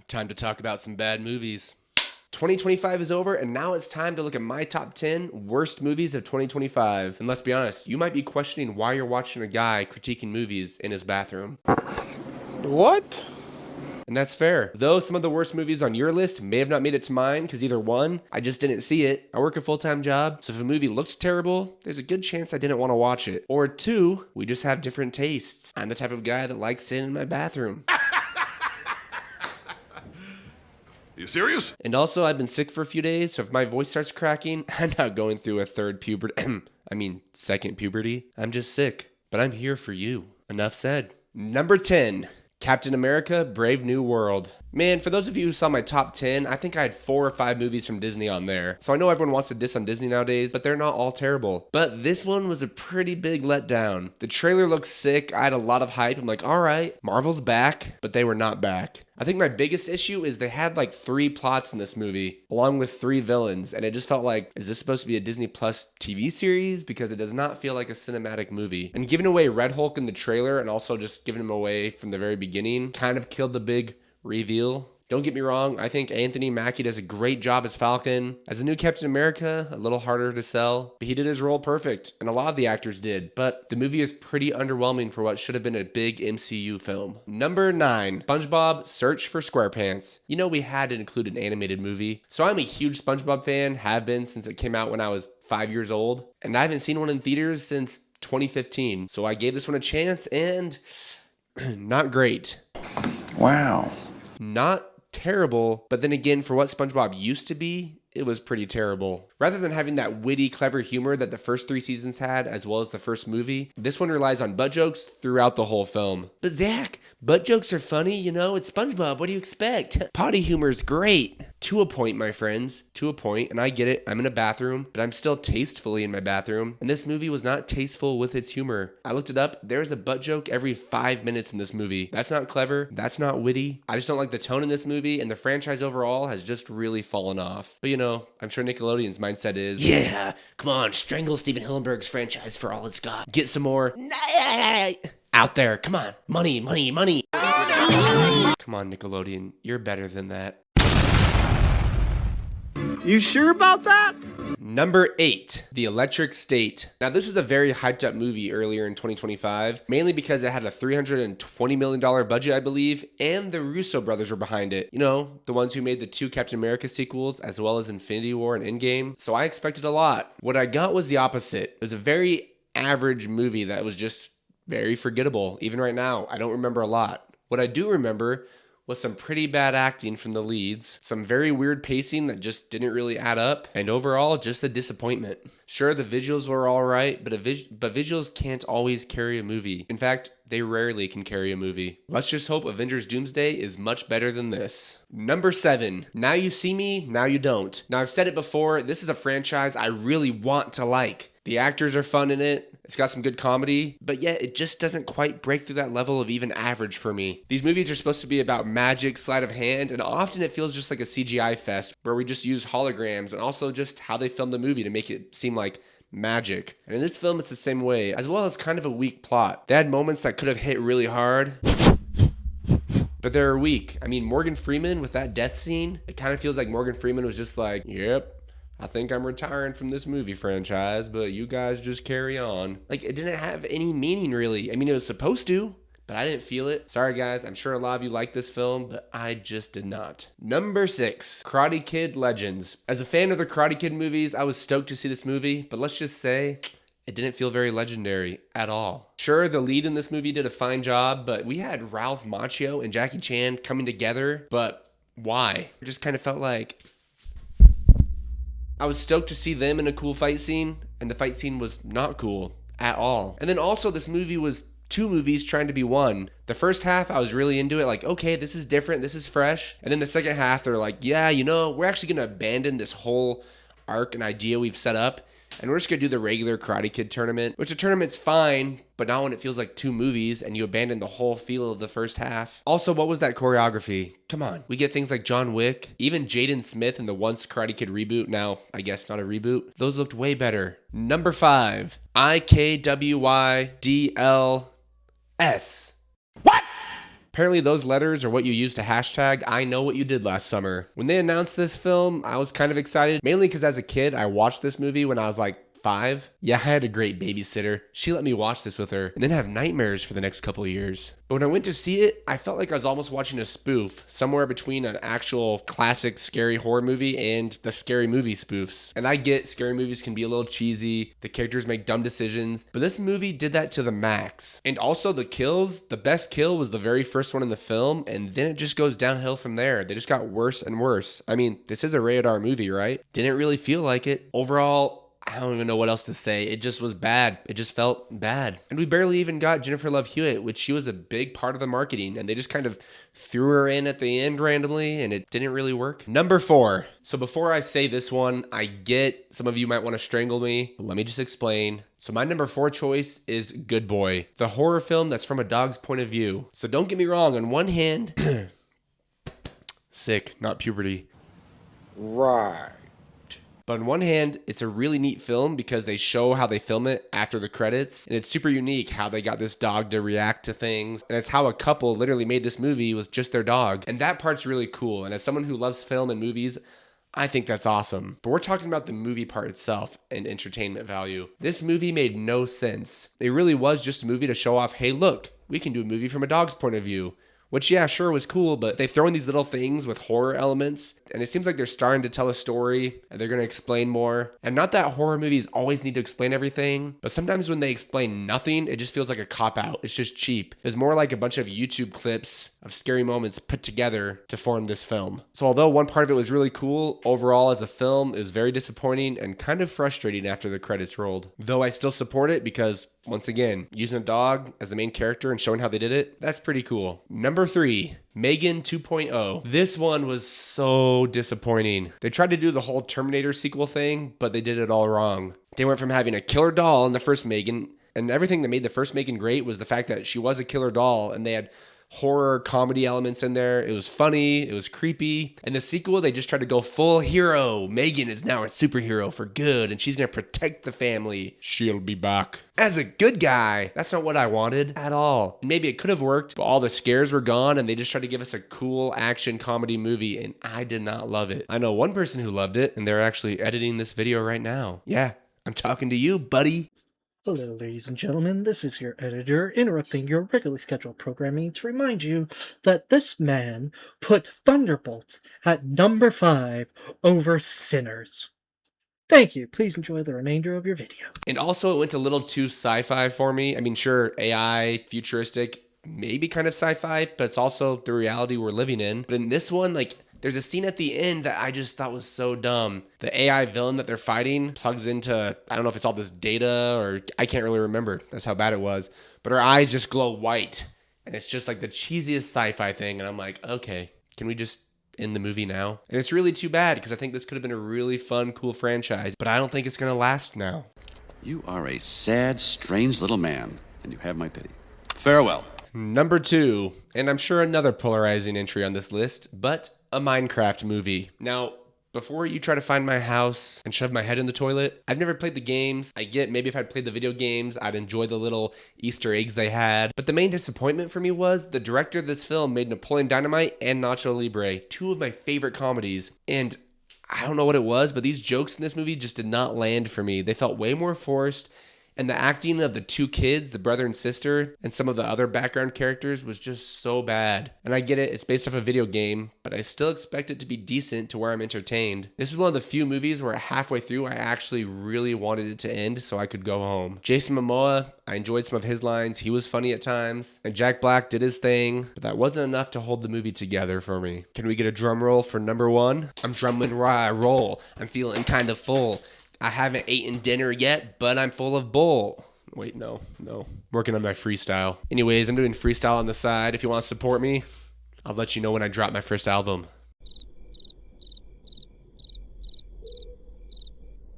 Time to talk about some bad movies. 2025 is over, and now it's time to look at my top 10 worst movies of 2025. And let's be honest, you might be questioning why you're watching a guy critiquing movies in his bathroom. What? And that's fair. Though some of the worst movies on your list may have not made it to mine, because either one, I just didn't see it. I work a full-time job, so if a movie looks terrible, there's a good chance I didn't want to watch it. Or two, we just have different tastes. I'm the type of guy that likes sitting in my bathroom. You serious? And also, I've been sick for a few days, so if my voice starts cracking, I'm not going through a second puberty. I'm just sick. But I'm here for you. Enough said. Number 10. Captain America, Brave New World. Man, for those of you who saw my top 10, I think I had 4 or 5 movies from Disney on there. So I know everyone wants to diss on Disney nowadays, but they're not all terrible. But this one was a pretty big letdown. The trailer looks sick. I had a lot of hype. I'm like, all right, Marvel's back, but they were not back. I think my biggest issue is they had like 3 plots in this movie, along with 3 villains, and it just felt like, is this supposed to be a Disney Plus TV series? Because it does not feel like a cinematic movie. And giving away Red Hulk in the trailer, and also just giving him away from the very beginning, kind of killed the big reveal. Don't get me wrong, I think Anthony Mackie does a great job as Falcon. As a new Captain America, a little harder to sell, but he did his role perfect, and a lot of the actors did. But the movie is pretty underwhelming for what should have been a big MCU film. Number 9, SpongeBob Search for SquarePants. You know we had to include an animated movie, so I'm a huge SpongeBob fan, have been since it came out when I was 5 years old, and I haven't seen one in theaters since 2015. So I gave this one a chance, and not great. Wow. Not terrible, but then again, for what SpongeBob used to be, it was pretty terrible. Rather than having that witty, clever humor that the first 3 seasons had, as well as the first movie, this one relies on butt jokes throughout the whole film. But Zach, butt jokes are funny, you know, it's SpongeBob, what do you expect? Potty humor's great. To a point, my friends, to a point, and I get it, I'm in a bathroom, but I'm still tastefully in my bathroom, and this movie was not tasteful with its humor. I looked it up, there's a butt joke every 5 minutes in this movie. That's not clever, that's not witty. I just don't like the tone in this movie, and the franchise overall has just really fallen off. But you know, I'm sure Nickelodeon's mindset is, yeah, come on, strangle Steven Hillenburg's franchise for all it's got. Get some more out there, come on, money, money, money. Come on, Nickelodeon, you're better than that. You sure about that? Number 8, The Electric State. Now, this was a very hyped up movie earlier in 2025, mainly because it had a $320 million budget, I believe, and the Russo brothers were behind it. You know, the ones who made the 2 Captain America sequels, as well as Infinity War and Endgame. So I expected a lot. What I got was the opposite. It was a very average movie that was just very forgettable. Even right now, I don't remember a lot. What I do remember was some pretty bad acting from the leads, some very weird pacing that just didn't really add up, and overall, just a disappointment. Sure, the visuals were alright, but visuals can't always carry a movie. In fact, they rarely can carry a movie. Let's just hope Avengers Doomsday is much better than this. Number 7, Now You See Me, Now You Don't. Now, I've said it before, this is a franchise I really want to like. The actors are fun in it, it's got some good comedy, but yet it just doesn't quite break through that level of even average for me. These movies are supposed to be about magic, sleight of hand, and often it feels just like a CGI fest where we just use holograms and also just how they filmed the movie to make it seem like magic. And in this film, it's the same way, as well as kind of a weak plot. They had moments that could have hit really hard, but they're weak. I mean, Morgan Freeman with that death scene, it kind of feels like Morgan Freeman was just like, yep, I think I'm retiring from this movie franchise, but you guys just carry on. Like, it didn't have any meaning, really. I mean, it was supposed to, but I didn't feel it. Sorry, guys. I'm sure a lot of you like this film, but I just did not. Number 6, Karate Kid Legends. As a fan of the Karate Kid movies, I was stoked to see this movie, but let's just say, it didn't feel very legendary at all. Sure, the lead in this movie did a fine job, but we had Ralph Macchio and Jackie Chan coming together, but why? It just kind of felt like I was stoked to see them in a cool fight scene, and the fight scene was not cool at all. And then also, this movie was 2 movies trying to be one. The first half, I was really into it, like, okay, this is different, this is fresh. And then the second half, they're like, yeah, you know, we're actually going to abandon this whole arc and idea we've set up, and we're just going to do the regular Karate Kid tournament, which the tournament's fine, but not when it feels like 2 movies and you abandon the whole feel of the first half. Also, what was that choreography? Come on. We get things like John Wick, even Jaden Smith in the once Karate Kid reboot, now I guess not a reboot. Those looked way better. Number 5, IKWYDLS. Apparently those letters are what you use to hashtag I know what you did last summer. When they announced this film, I was kind of excited, mainly because as a kid, I watched this movie when I was like 5. Yeah, I had a great babysitter. She let me watch this with her and then have nightmares for the next couple of years. But when I went to see it, I felt like I was almost watching a spoof, somewhere between an actual classic scary horror movie and the scary movie spoofs. And I get scary movies can be a little cheesy, the characters make dumb decisions, but this movie did that to the max. And also the kills, the best kill was the very first one in the film, and then it just goes downhill from there. They just got worse and worse. I mean, this is a rated R movie, right? Didn't really feel like it. Overall, I don't even know what else to say. It just was bad. It just felt bad. And we barely even got Jennifer Love Hewitt, which she was a big part of the marketing. And they just kind of threw her in at the end randomly, and it didn't really work. Number 4. So before I say this one, I get some of you might want to strangle me, but let me just explain. So my number 4 choice is Good Boy, the horror film that's from a dog's point of view. So don't get me wrong. On one hand, sick, not puberty. Right. But on one hand, it's a really neat film because they show how they film it after the credits. And it's super unique how they got this dog to react to things. And it's how a couple literally made this movie with just their dog. And that part's really cool. And as someone who loves film and movies, I think that's awesome. But we're talking about the movie part itself and entertainment value. This movie made no sense. It really was just a movie to show off, hey, look, we can do a movie from a dog's point of view. Which, yeah, sure was cool, but they throw in these little things with horror elements, and it seems like they're starting to tell a story, and they're going to explain more. And not that horror movies always need to explain everything, but sometimes when they explain nothing, it just feels like a cop-out. It's just cheap. It's more like a bunch of YouTube clips of scary moments put together to form this film. So although one part of it was really cool, overall as a film, it was very disappointing and kind of frustrating after the credits rolled. Though I still support it because, once again, using a dog as the main character and showing how they did it, that's pretty cool. Number 3, Megan 2.0. This one was so disappointing. They tried to do the whole Terminator sequel thing, but they did it all wrong. They went from having a killer doll in the first Megan, and everything that made the first Megan great was the fact that she was a killer doll, and they had horror comedy elements in there. It was funny, it was creepy. And the sequel, they just tried to go full hero. Megan is now a superhero for good, and she's gonna protect the family. She'll be back as a good guy. That's not what I wanted at all. Maybe it could have worked, but all the scares were gone, and they just tried to give us a cool action comedy movie, and I did not love it. I know one person who loved it, and they're actually editing this video right now. Yeah, I'm talking to you, buddy. Hello, ladies and gentlemen, this is your editor interrupting your regularly scheduled programming to remind you that this man put Thunderbolts at number 5 over Sinners. Thank you. Please enjoy the remainder of your video. And also, it went a little too sci-fi for me. I mean, sure, AI, futuristic, maybe kind of sci-fi, but it's also the reality we're living in. But in this one, like, there's a scene at the end that I just thought was so dumb. The AI villain that they're fighting plugs into, I don't know if it's all this data or I can't really remember. That's how bad it was. But her eyes just glow white. And it's just like the cheesiest sci-fi thing. And I'm like, okay, can we just end the movie now? And it's really too bad because I think this could have been a really fun, cool franchise. But I don't think it's going to last now. You are a sad, strange little man, and you have my pity. Farewell. Number 2, and I'm sure another polarizing entry on this list, but a Minecraft movie. Now, before you try to find my house and shove my head in the toilet, I've never played the games. I get maybe if I'd played the video games, I'd enjoy the little Easter eggs they had. But the main disappointment for me was the director of this film made Napoleon Dynamite and Nacho Libre, 2 of my favorite comedies. And I don't know what it was, but these jokes in this movie just did not land for me. They felt way more forced. And the acting of the 2 kids, the brother and sister, and some of the other background characters was just so bad. And I get it, it's based off a video game, but I still expect it to be decent to where I'm entertained. This is one of the few movies where halfway through I actually really wanted it to end so I could go home. Jason Momoa, I enjoyed some of his lines. He was funny at times. And Jack Black did his thing, but that wasn't enough to hold the movie together for me. Can we get a drum roll for number 1? I'm drumming where I roll. I'm feeling kind of full. I haven't eaten dinner yet, but I'm full of bull. Wait, no. Working on my freestyle. Anyways, I'm doing freestyle on the side. If you want to support me, I'll let you know when I drop my first album.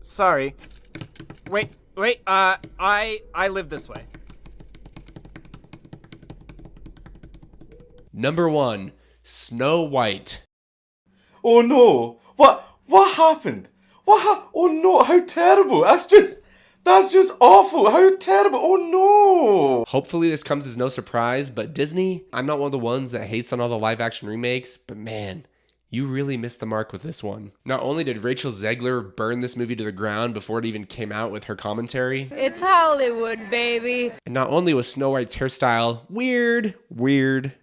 Sorry. Wait, I live this way. Number 1, Snow White. Oh no! What happened? Oh no, how terrible! That's That's just awful. How terrible. Oh no. Hopefully this comes as no surprise, but Disney, I'm not one of the ones that hates on all the live action remakes, but man, you really missed the mark with this one. Not only did Rachel Zegler burn this movie to the ground before it even came out with her commentary, It's Hollywood, baby. and not only was Snow White's hairstyle weird,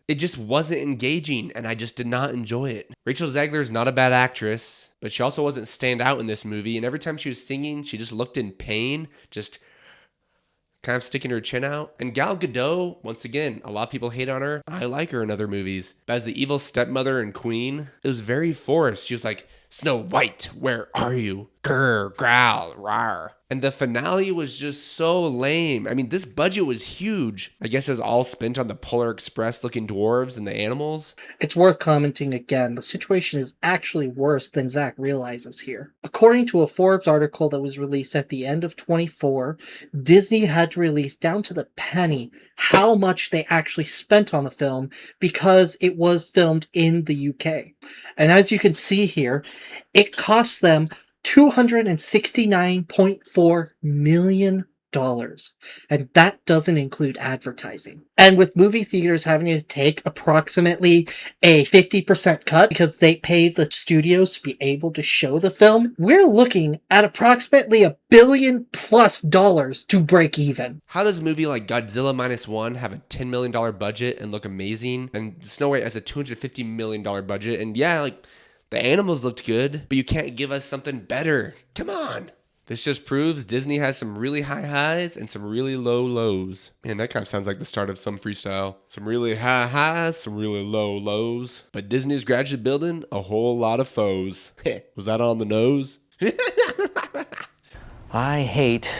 it just wasn't engaging, and I just did not enjoy it. Rachel Zegler's not a bad actress, but she also wasn't stand out in this movie, and every time she was singing, she just looked in pain, just kind of sticking her chin out. And Gal Gadot, once again, a lot of people hate on her. I like her in other movies. But as the evil stepmother in Queen, it was very forced. She was like, Snow White, where are you? Grr, growl, rawr. And the finale was just so lame. I mean, this budget was huge. I guess it was all spent on the Polar Express looking dwarves and the animals. It's worth commenting again, the situation is actually worse than Zach realizes here. According to a Forbes article that was released at the end of 24, Disney had to release down to the penny how much they actually spent on the film because it was filmed in the UK. And as you can see here, it cost them $269.4 million. And that doesn't include advertising. And with movie theaters having to take approximately a 50% cut because they paid the studios to be able to show the film, we're looking at approximately $1 billion+ to break even. How does a movie like Godzilla Minus One have a $10 million budget and look amazing? And Snow White has a $250 million budget. And yeah, like, the animals looked good, but you can't give us something better. Come on. This just proves Disney has some really high highs and some really low lows. Man, that kind of sounds like the start of some freestyle. Some really high highs, some really low lows. But Disney's gradually building a whole lot of foes. Was that on the nose? I hate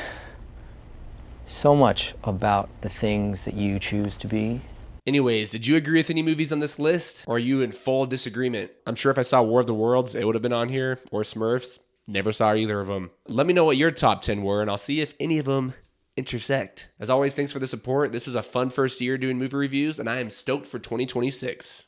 so much about the things that you choose to be. Anyways, did you agree with any movies on this list? Or are you in full disagreement? I'm sure if I saw War of the Worlds, it would have been on here. Or Smurfs. Never saw either of them. Let me know what your top 10 were, and I'll see if any of them intersect. As always, thanks for the support. This was a fun first year doing movie reviews, and I am stoked for 2026.